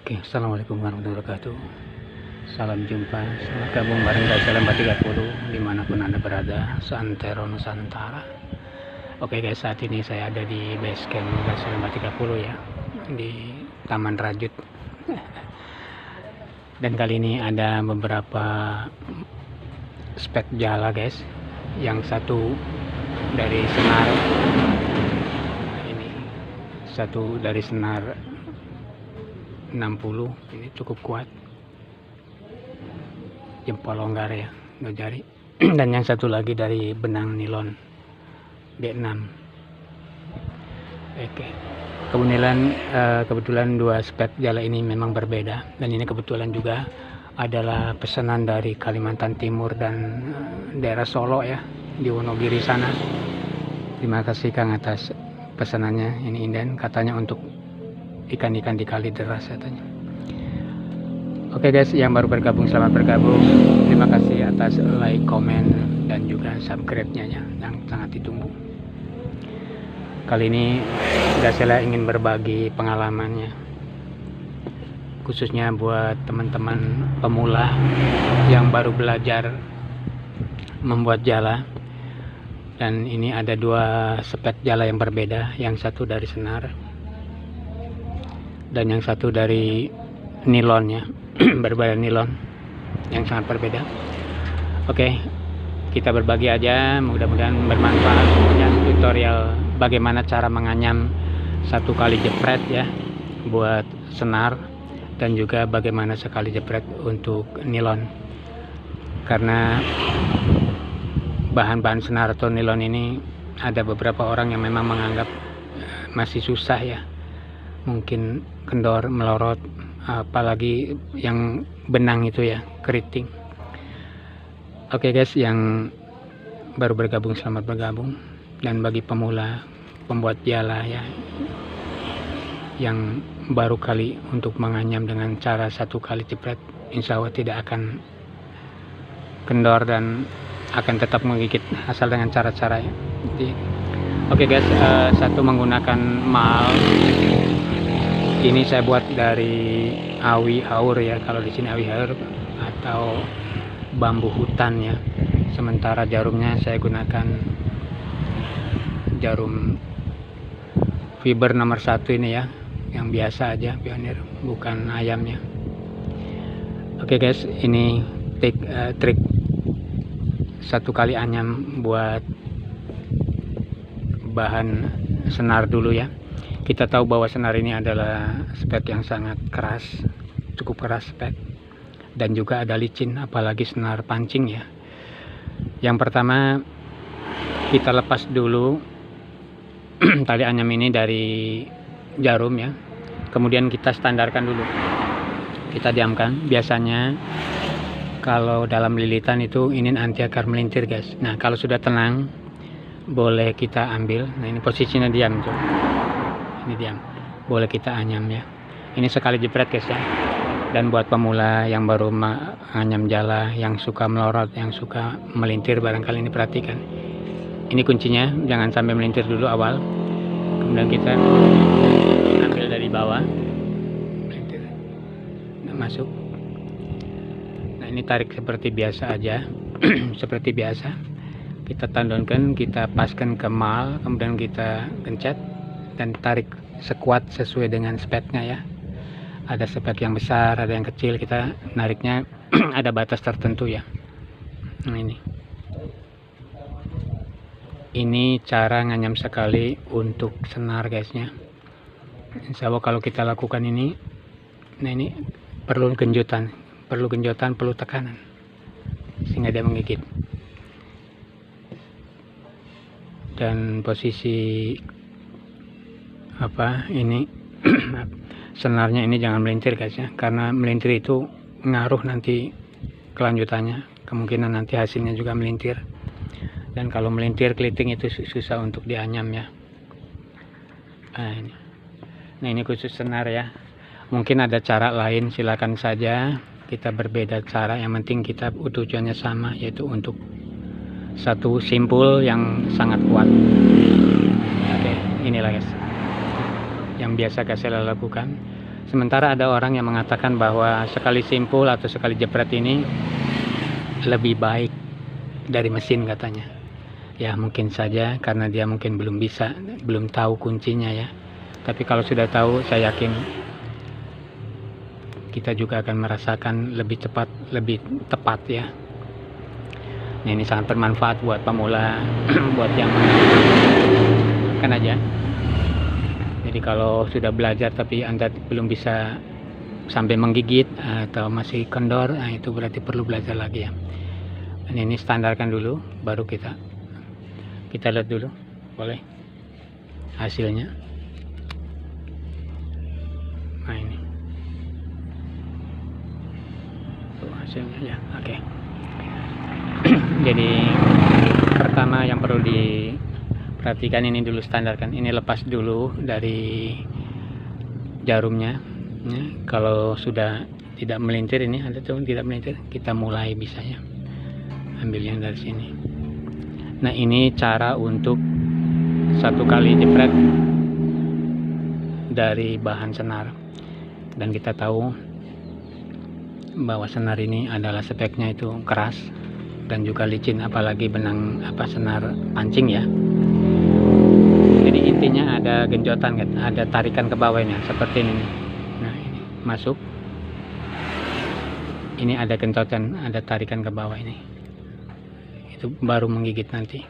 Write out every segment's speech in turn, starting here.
Oke, assalamualaikum warahmatullahi wabarakatuh. Salam jumpa, selamat gabung bareng Gazel 430 dimanapun anda berada, seantero Nusantara. Oke guys, saat ini saya ada di base camp Gazel 430 ya, di Taman Rajut. Dan kali ini ada beberapa spek jala guys. Yang satu dari senar ini, satu dari senar 60, ini cukup kuat, jempol longgar ya, dua jari. Dan yang satu lagi dari benang nilon D6. Oke, kebetulan dua spek jala ini memang berbeda, dan ini kebetulan juga adalah pesanan dari Kalimantan Timur dan daerah Solo ya, di Wonogiri sana. Terima kasih Kang atas pesanannya. Ini inden katanya untuk ikan-ikan di kali deras katanya. Oke guys, yang baru bergabung selamat bergabung. Terima kasih atas like, komen, dan juga subscribe-nya ya, yang sangat ditunggu. Kali ini Gazela ingin berbagi pengalamannya, khususnya buat teman-teman pemula yang baru belajar membuat jala. Dan ini ada dua spek jala yang berbeda, yang satu dari senar dan yang satu dari nilonnya, berbahan nilon yang sangat berbeda. Oke, kita berbagi aja, mudah-mudahan bermanfaat ya, tutorial bagaimana cara menganyam satu kali jepret ya buat senar, dan juga bagaimana sekali jepret untuk nilon. Karena bahan-bahan senar atau nilon ini ada beberapa orang yang memang menganggap masih susah ya, mungkin kendor, melorot, apalagi yang benang itu ya, keriting. Oke guys, yang baru bergabung selamat bergabung. Dan bagi pemula pembuat jala ya, yang baru kali untuk menganyam dengan cara satu kali jepret, insya Allah tidak akan kendor dan akan tetap menggigit asal dengan cara-cara ya. Oke guys, satu menggunakan mal. Ini saya buat dari awi haur ya, kalau di sini awi haur atau bambu hutan ya. Sementara jarumnya saya gunakan jarum fiber nomor 1 ini ya, yang biasa aja, pionir, bukan ayamnya. Oke guys, ini trik satu kali anyam buat bahan senar dulu ya. Kita tahu bahwa senar ini adalah spek yang sangat keras, cukup keras spek, dan juga ada licin, apalagi senar pancing ya. Yang pertama, kita lepas dulu tali anyam ini dari jarum ya, kemudian kita standarkan dulu, kita diamkan. Biasanya kalau dalam lilitan itu ini anti akar melintir guys. Nah kalau sudah tenang, boleh kita ambil. Nah ini posisinya diam tuh, ini diam, boleh kita anyam ya. Ini sekali jepret guys ya. Dan buat pemula yang baru menganyam jala, yang suka melorot, yang suka melintir, barangkali ini perhatikan. Ini kuncinya, jangan sampai melintir dulu awal, kemudian kita ambil dari bawah, melintir, nah, masuk. Nah ini tarik seperti biasa aja. Seperti biasa kita tandonkan, kita paskan ke mal, kemudian kita gencet dan tarik sekuat sesuai dengan speknya ya. Ada spek yang besar, ada yang kecil, kita nariknya ada batas tertentu ya. Nah ini cara nganyam sekali untuk senar guysnya. Insya Allah kalau kita lakukan ini, nah ini perlu genjotan, perlu tekanan sehingga dia menggigit. Dan posisi apa ini senarnya ini jangan melintir guys ya, karena melintir itu ngaruh nanti kelanjutannya, kemungkinan nanti hasilnya juga melintir. Dan kalau melintir keliting itu susah untuk dianyam ya. Nah ini khusus senar ya, mungkin ada cara lain, silakan saja. Kita berbeda cara, yang penting kita tujuannya sama, yaitu untuk satu simpul yang sangat kuat. Oke, inilah guys yang biasa saya lakukan. Sementara ada orang yang mengatakan bahwa sekali simpul atau sekali jepret ini lebih baik dari mesin katanya. Ya mungkin saja karena dia mungkin belum tahu kuncinya ya. Tapi kalau sudah tahu, saya yakin kita juga akan merasakan lebih cepat, lebih tepat ya. Nah, ini sangat bermanfaat buat pemula, buat yang kan aja. Jadi kalau sudah belajar tapi Anda belum bisa sampai menggigit atau masih kendor, nah itu berarti perlu belajar lagi ya. Dan ini standarkan dulu, baru kita lihat dulu, boleh hasilnya. Nah ini tuh hasilnya ya, oke. Jadi pertama yang perlu diperhatikan ini dulu, standarkan. Ini lepas dulu dari jarumnya ya. Kalau sudah tidak melintir, ini ada tuh tidak melintir, kita mulai bisa ya, ambil yang dari sini. Nah ini cara untuk satu kali jepret dari bahan senar, dan kita tahu bahwa senar ini adalah speknya itu keras dan juga licin, apalagi benang senar pancing ya. Jadi intinya ada genjotan kan, ada tarikan ke bawahnya seperti ini. Nah ini masuk, ini ada genjotan, ada tarikan ke bawah ini, itu baru menggigit nanti.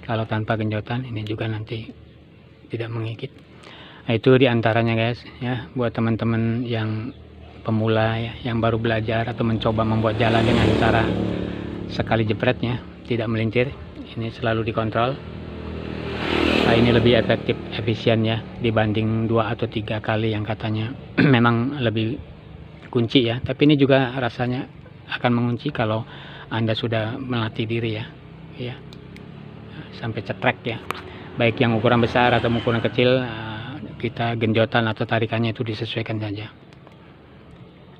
Kalau tanpa genjotan ini juga nanti tidak menggigit. Nah itu diantaranya guys ya, buat teman-teman yang pemula ya, yang baru belajar atau mencoba membuat jalan dengan cara sekali jepretnya tidak melintir, ini selalu dikontrol. Nah ini lebih efektif, efisien ya, dibanding 2 atau 3 kali yang katanya memang lebih kunci ya. Tapi ini juga rasanya akan mengunci kalau Anda sudah melatih diri ya, sampai cetrek ya, baik yang ukuran besar atau ukuran kecil, kita genjotan atau tarikannya itu disesuaikan saja.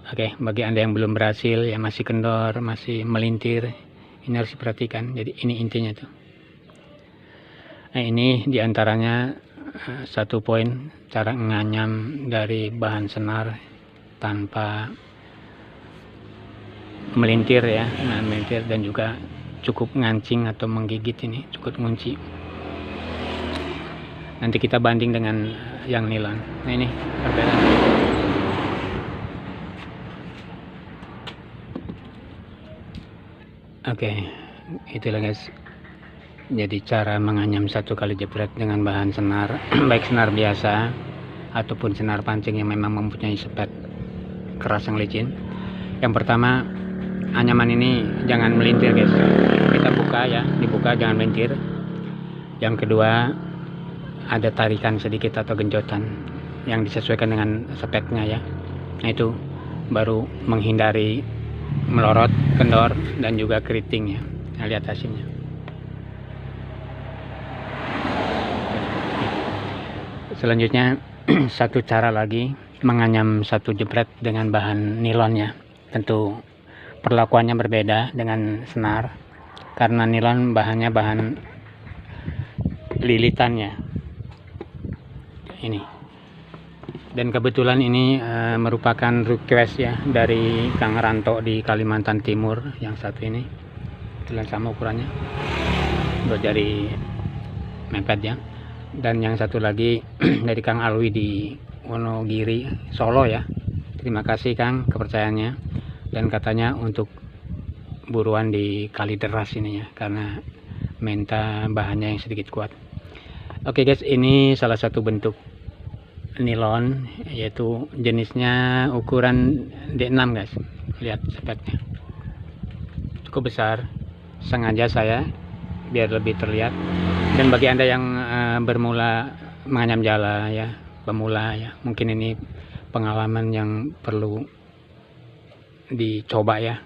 Oke, bagi Anda yang belum berhasil, ya masih kendor, masih melintir, ini harus diperhatikan. Jadi ini intinya tuh. Nah ini diantaranya satu poin cara nganyam dari bahan senar tanpa melintir ya, melintir, dan juga cukup ngancing atau menggigit, ini cukup ngunci. Nanti kita banding dengan yang nilon. Nah ini perbedaan. Oke, itulah guys. Jadi cara menganyam satu kali jepret dengan bahan senar, baik senar biasa ataupun senar pancing yang memang mempunyai spek keras yang licin. Yang pertama, anyaman ini jangan melintir guys. Kita buka ya, dibuka jangan melintir. Yang kedua, ada tarikan sedikit atau genjotan yang disesuaikan dengan speknya ya. Nah itu baru menghindari melorot, kendor, dan juga keriting ya. Nah, lihat hasilnya. Selanjutnya satu cara lagi menganyam satu jepret dengan bahan nilon ya. Tentu perlakuannya berbeda dengan senar karena nilon bahannya bahan lilitannya ini. Dan kebetulan ini merupakan request ya dari Kang Ranto di Kalimantan Timur, yang satu ini kebetulan sama ukurannya, 2 jari mepet ya. Dan yang satu lagi dari Kang Alwi di Wonogiri, Solo ya. Terima kasih Kang kepercayaannya, dan katanya untuk buruan di Kalideras ini ya, karena minta bahannya yang sedikit kuat. Oke guys, ini salah satu bentuk nilon, yaitu jenisnya ukuran D6 guys. Lihat speknya cukup besar, sengaja saya biar lebih terlihat. Dan bagi Anda yang bermula menganyam jala ya, pemula ya, mungkin ini pengalaman yang perlu dicoba ya.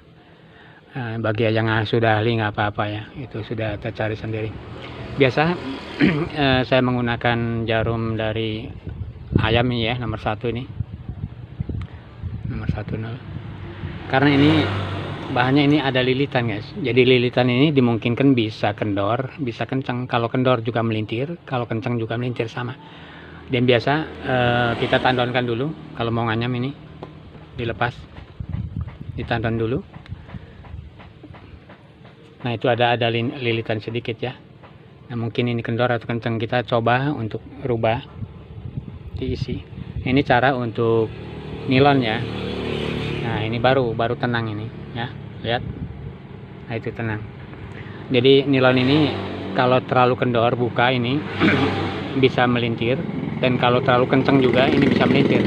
Bagi yang sudah ahli nggak apa-apa ya, itu sudah tercari sendiri. Biasa saya menggunakan jarum dari ayam ini ya, nomor 1 ini, nomor 1 karena ini bahannya ini ada lilitan guys. Jadi lilitan ini dimungkinkan bisa kendor, bisa kencang. Kalau kendor juga melintir, kalau kencang juga melintir sama. Dan biasa kita tandonkan dulu kalau mau nganyam, ini dilepas, ditandon dulu. Nah itu ada lilitan sedikit ya. Nah mungkin ini kendor atau kenceng, kita coba untuk rubah, diisi. Ini cara untuk nilon ya. Nah ini baru tenang ini ya, lihat. Nah itu tenang. Jadi nilon ini kalau terlalu kendor buka ini bisa melintir, dan kalau terlalu kenceng juga ini bisa melintir.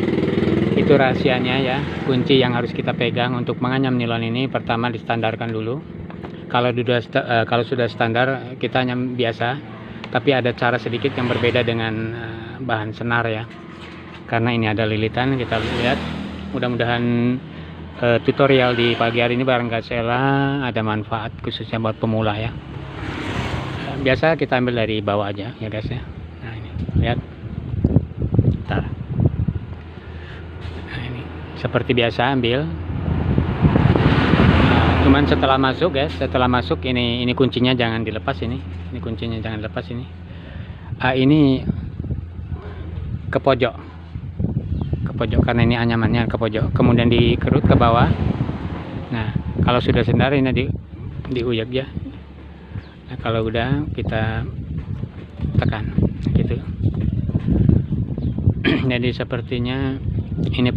Itu rahasianya ya, kunci yang harus kita pegang untuk menganyam nilon ini. Pertama distandarkan dulu. Kalau sudah standar kita anyam biasa, tapi ada cara sedikit yang berbeda dengan bahan senar ya, karena ini ada lilitan. Kita lihat, mudah-mudahan tutorial di pagi hari ini barangkali ada manfaat khususnya buat pemula ya. Biasa kita ambil dari bawah aja ya guys ya. Nah ini lihat, bentar. Nah ini seperti biasa ambil. Cuman setelah masuk guys, ini kuncinya jangan dilepas, ini kuncinya jangan dilepas ini. Ini ke pojok karena ini anyamannya ke pojok, kemudian dikerut ke bawah. Nah kalau sudah sendar ini diuyak ya. Nah kalau udah kita tekan gitu. Jadi sepertinya ini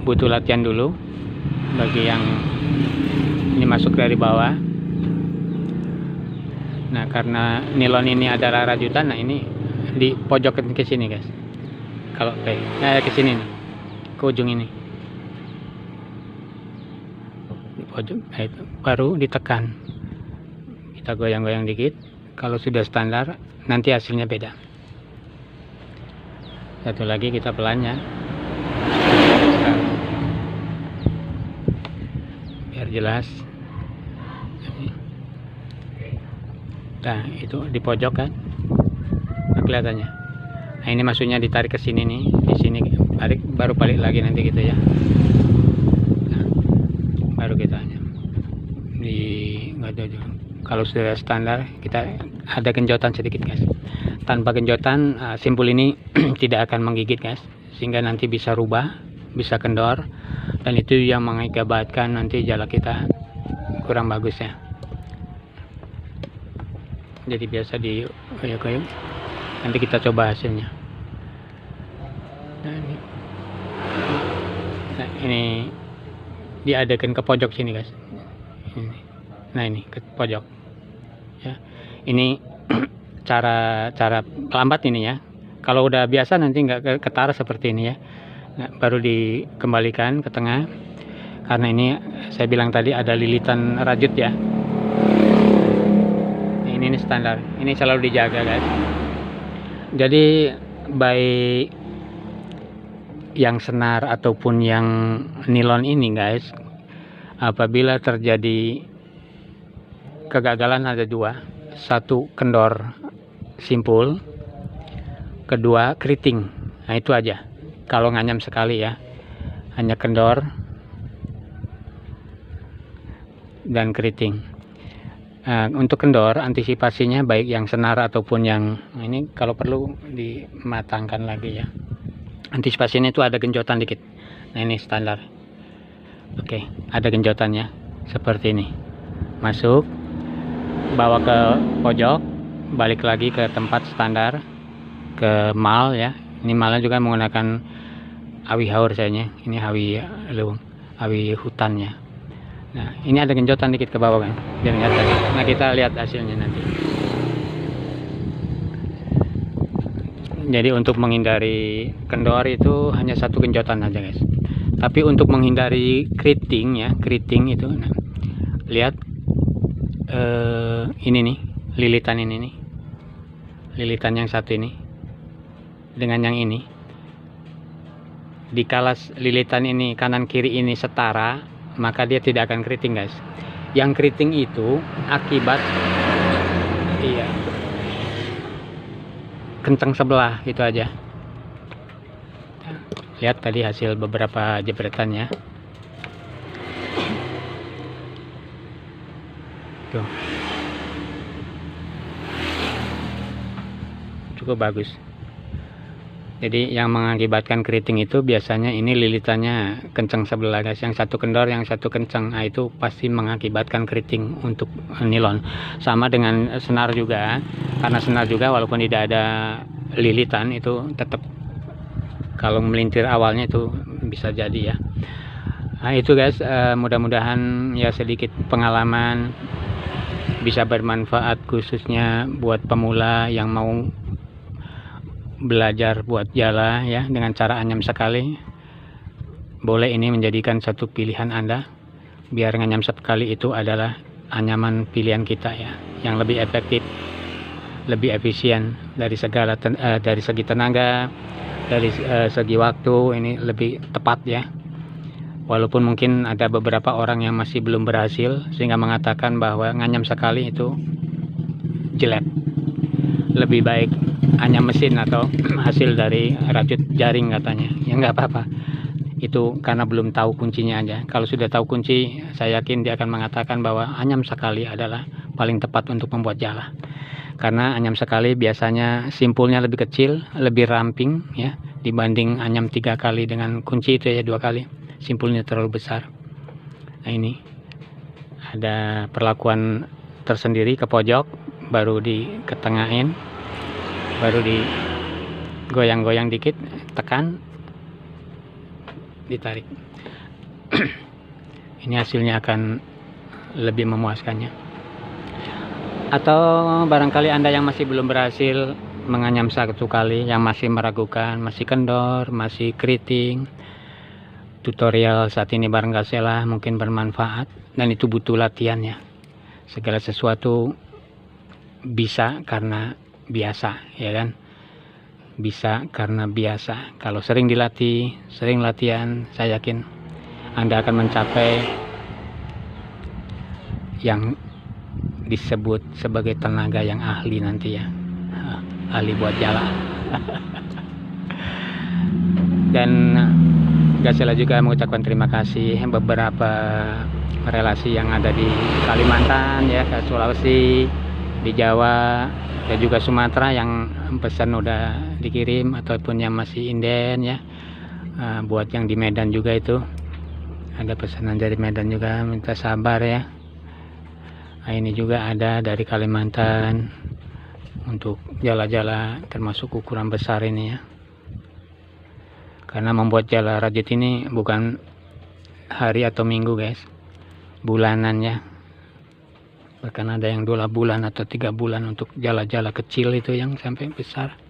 butuh latihan dulu bagi yang ini masuk dari bawah. Nah karena nilon ini adalah rajutan, nah ini di pojok ke sini guys. Kalau ke sini nih, ke ujung ini di pojok, nah itu baru ditekan. Kita goyang-goyang dikit. Kalau sudah standar nanti hasilnya beda. Satu lagi kita pelan ya, biar jelas. Nah itu di pojok kan, nah, kelihatannya. Nah ini maksudnya ditarik ke sini nih, di sini balik, baru balik lagi nanti gitu ya. Nah, baru kita kalau sudah standar kita ada genjotan sedikit guys. Tanpa genjotan simpul ini tidak akan menggigit guys, sehingga nanti bisa rubah, bisa kendor, dan itu yang mengakibatkan nanti jala kita kurang bagus ya. Jadi biasa dikoyok-koyok, nanti kita coba hasilnya. Nah ini diadakan ke pojok sini guys. Nah ini ke pojok ya. Ini cara pelambat ini ya. Kalau udah biasa nanti nggak ketara seperti ini ya. Nah, baru dikembalikan ke tengah, karena ini saya bilang tadi ada lilitan rajut ya. Ini standar, ini selalu dijaga guys. Jadi baik yang senar ataupun yang nilon ini guys, apabila terjadi kegagalan ada dua. Satu, kendor simpul, kedua keriting. Nah itu aja kalau nganyam sekali ya, hanya kendor dan keriting. Untuk kendor antisipasinya baik yang senar ataupun yang ini, kalau perlu dimatangkan lagi ya. Antisipasinya itu ada genjotan dikit. Nah ini standar. Oke, ada genjotannya seperti ini. Masuk, bawa ke pojok, balik lagi ke tempat standar, ke mal ya. Ini malnya juga menggunakan awi haur sayanya. Ini awi hutannya. Nah ini ada genjotan dikit ke bawah kan, biar nggak tadi. Nah kita lihat hasilnya nanti. Jadi untuk menghindari kendor itu hanya satu genjotan aja guys. Tapi untuk menghindari keriting ya, keriting itu, nah, lihat ini nih, lilitan ini nih, lilitan yang satu ini dengan yang ini. Dikala lilitan ini kanan kiri ini setara, maka dia tidak akan keriting guys. Yang keriting itu akibat kencang sebelah, itu aja. Lihat tadi hasil beberapa jebretannya tuh, cukup bagus. Jadi yang mengakibatkan keriting itu biasanya ini lilitannya kencang sebelah guys, yang satu kendor yang satu kencang. Nah, itu pasti mengakibatkan keriting untuk nilon. Sama dengan senar juga, karena senar juga walaupun tidak ada lilitan itu tetap kalau melintir awalnya itu bisa jadi ya. Nah itu guys, mudah-mudahan ya sedikit pengalaman bisa bermanfaat khususnya buat pemula yang mau belajar buat jala ya dengan cara anyam sekali. Boleh ini menjadikan satu pilihan Anda, biar nganyam sekali itu adalah anyaman pilihan kita ya, yang lebih efektif, lebih efisien dari segala dari segi tenaga, dari segi waktu, ini lebih tepat ya. Walaupun mungkin ada beberapa orang yang masih belum berhasil sehingga mengatakan bahwa nganyam sekali itu jelek, lebih baik anyam mesin atau hasil dari rajut jaring katanya. Ya nggak apa-apa, itu karena belum tahu kuncinya aja. Kalau sudah tahu kunci, saya yakin dia akan mengatakan bahwa anyam sekali adalah paling tepat untuk membuat jala. Karena anyam sekali biasanya simpulnya lebih kecil, lebih ramping ya, dibanding anyam 3 kali dengan kunci itu ya 2 kali. Simpulnya terlalu besar. Nah ini ada perlakuan tersendiri ke pojok, baru diketengahin, baru digoyang-goyang dikit, tekan, ditarik. Ini hasilnya akan lebih memuaskannya. Atau barangkali Anda yang masih belum berhasil menganyam 1 kali, yang masih meragukan, masih kendor, masih keriting, tutorial saat ini bareng Gasela mungkin bermanfaat, dan itu butuh latihan ya. Segala sesuatu bisa karena biasa ya kan, bisa karena biasa. Kalau sering dilatih, sering latihan, saya yakin Anda akan mencapai yang disebut sebagai tenaga yang ahli nanti ya, ahli buat jalan. Dan Gasela juga mengucapkan terima kasih beberapa relasi yang ada di Kalimantan ya, ke Sulawesi, di Jawa, dan juga Sumatera yang pesan udah dikirim, ataupun yang masih inden ya. Buat yang di Medan juga itu ada pesanan dari Medan juga, minta sabar ya. Nah, ini juga ada dari Kalimantan untuk jala-jala termasuk ukuran besar ini ya. Karena membuat jala rajut ini bukan hari atau minggu guys, bulanan ya. Bahkan ada yang 2 bulan atau 3 bulan untuk jala-jala kecil itu yang sampai besar.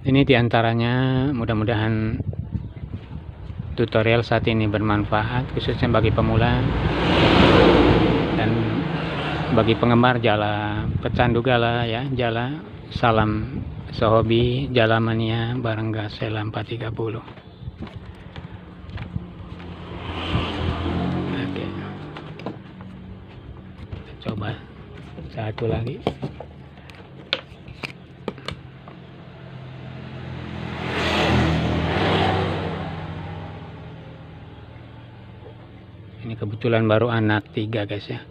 Ini diantaranya, mudah-mudahan tutorial saat ini bermanfaat khususnya bagi pemula dan bagi penggemar jala pecandu gala ya, jala. Salam sehobi jala mania bareng Gasela 430. Oke, kita coba 1 lagi. Ini kebetulan baru anak 3 guys ya.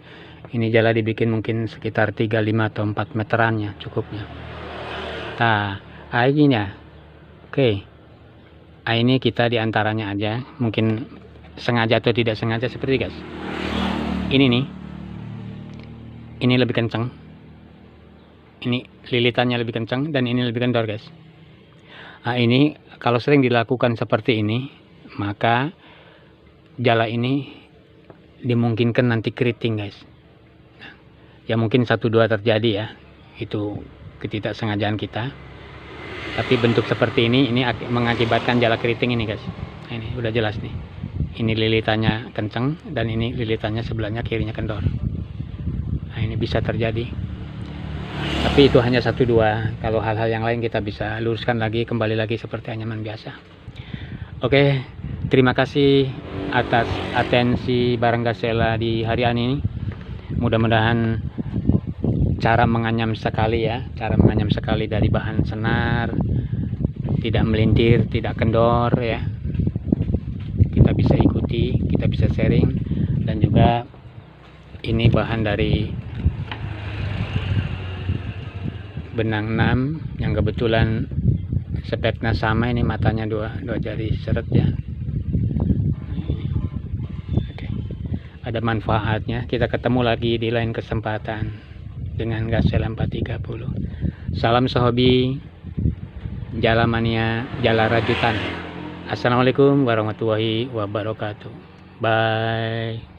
Ini jala dibikin mungkin sekitar 3, 5 atau 4 meteran ya cukupnya. Nah, ini ya. Oke. Ini kita diantaranya aja, mungkin sengaja atau tidak sengaja seperti guys. Ini nih. Ini lebih kencang. Ini lilitannya lebih kencang dan ini lebih kendor guys. Nah, ini kalau sering dilakukan seperti ini, maka jala ini dimungkinkan nanti keriting guys. Nah, ya mungkin 1-2 terjadi ya. Itu ketidaksengajaan kita, tapi bentuk seperti ini mengakibatkan jala keriting ini guys. Nah, ini udah jelas nih, ini lilitannya kenceng dan ini lilitannya sebelahnya kirinya kendor. Nah, ini bisa terjadi, tapi itu hanya 1-2. Kalau hal-hal yang lain kita bisa luruskan lagi, kembali lagi seperti anyaman biasa. Oke, terima kasih atas atensi bareng Gasela di hari ini. Mudah-mudahan cara menganyam sekali ya, cara menganyam sekali dari bahan senar, tidak melintir, tidak kendor ya, kita bisa ikuti, kita bisa sharing. Dan juga ini bahan dari benang 6 yang kebetulan speknya sama, ini matanya dua jari seret ya. Oke. Ada manfaatnya. Kita ketemu lagi di lain kesempatan dengan Gasel 430. Salam sehobi, Jala Mania, Jala Rajutan. Assalamualaikum warahmatullahi wabarakatuh. Bye.